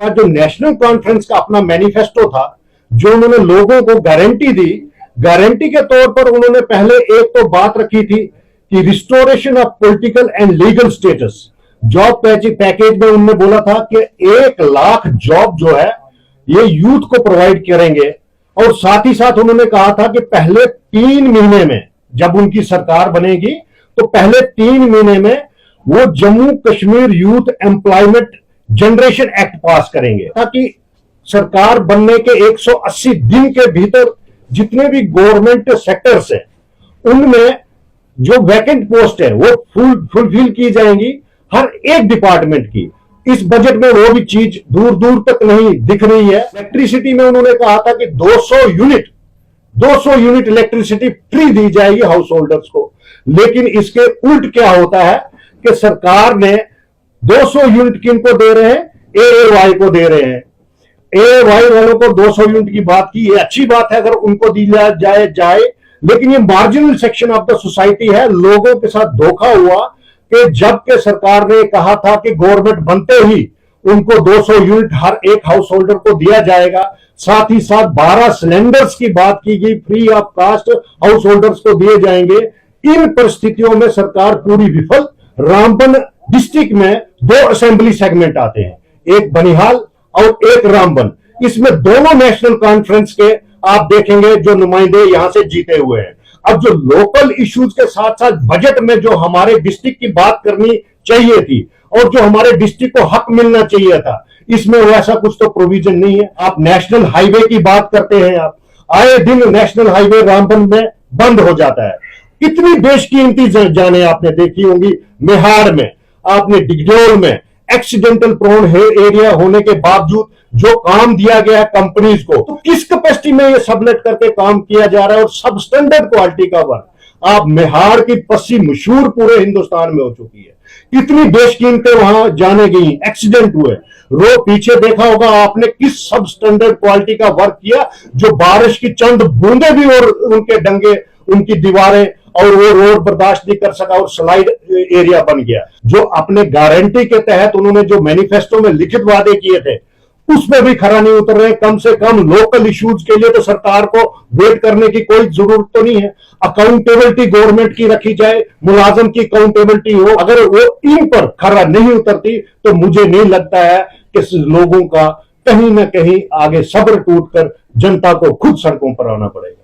का जो national conference का अपना मैनिफेस्टो था, जो उन्होंने लोगों को गारंटी दी, गारंटी के तौर पर उन्होंने पहले एक तो बात रखी थी कि restoration of political and legal status. Job package में उन्होंने बोला था कि 1 लाख जॉब जो है ये यूथ को प्रोवाइड करेंगे, और साथ ही साथ उन्होंने कहा था कि पहले 3 महीने में, जब उनकी सरकार बनेगी तो पहले 3 महीने में वो Jammu Kashmir youth employment generation act पास करेंगे, ताकि सरकार बनने के 180 दिन के भीतर जितने भी गवर्नमेंट सेक्टर्स हैं उनमें जो वैकेंट पोस्ट है वो फुलफिल की जाएंगी, हर एक डिपार्टमेंट की। इस बजट में वो भी चीज दूर दूर तक नहीं दिख रही है। इलेक्ट्रिसिटी में उन्होंने कहा था कि 200 यूनिट इलेक्ट्रिसिटी फ्री दी जाएगी हाउस होल्डर्स को, लेकिन इसके उल्ट क्या होता है कि सरकार ने 200 यूनिट किनको दे रहे हैं, एएवाई को दे रहे हैं। एएवाई वालों को 200 यूनिट की बात की, ये अच्छी बात है अगर उनको दिया जाए, लेकिन ये marginal section of the society है। लोगों के साथ धोखा हुआ कि जबकि सरकार ने कहा था कि गवर्नमेंट बनते ही उनको 200 यूनिट हर एक हाउस होल्डर को दिया जाएगा, साथ ही साथ 12 सिलेंडर्स की बात की गई, free of cost householders को दिए जाएंगे। इन परिस्थितियों में सरकार पूरी विफल। रामबन डिस्ट्रिक्ट में 2 असेंबली सेगमेंट आते हैं, एक बनिहाल और एक रामबन। इसमें दोनों नेशनल कॉन्फ्रेंस के आप देखेंगे जो नुमाइंदे यहां से जीते हुए हैं। अब जो लोकल इश्यूज के साथ साथ बजट में जो हमारे डिस्ट्रिक्ट की बात करनी चाहिए थी और जो हमारे डिस्ट्रिक्ट को हक मिलना चाहिए था, इसमें वैसा कुछ तो प्रोविजन नहीं है। आप नेशनल हाईवे की बात करते हैं, आप आए दिन नेशनल हाईवे रामबन में बंद हो जाता है। कितनी बेशकीमती जाने आपने देखी होंगी, मेहाड़ में, आपने डिगडोल में, एक्सीडेंटल प्रोन एरिया होने के बावजूद जो काम दिया गया कंपनीज को, तो किस कैपेसिटी में ये सबलेट करके काम किया जा रहा है, और सब स्टैंडर्ड क्वालिटी का वर्क। आप मेहाड़ की पस्सी मशहूर पूरे हिंदुस्तान में हो चुकी है, कितनी बेशकीमतें वहां जाने गई, एक्सीडेंट हुए। पीछे देखा होगा आपने किस सब स्टैंडर्ड क्वालिटी का वर्क किया, जो बारिश की चंद बूंदे भी और उनके डंगे, उनकी दीवारें और वो रोड बर्दाश्त नहीं कर सका और स्लाइड एरिया बन गया। जो अपने गारंटी के तहत उन्होंने जो मैनिफेस्टो में लिखित वादे किए थे उसमें भी खरा नहीं उतर रहे। कम से कम लोकल इश्यूज के लिए तो सरकार को वेट करने की कोई जरूरत तो नहीं है। अकाउंटेबिलिटी गवर्नमेंट की रखी जाए, मुलाजम की अकाउंटेबिलिटी हो। अगर वो इन पर खरा नहीं उतरती तो मुझे नहीं लगता है कि लोगों का कहीं ना कहीं आगे सब्र टूटकर जनता को खुद सड़कों पर आना पड़ेगा।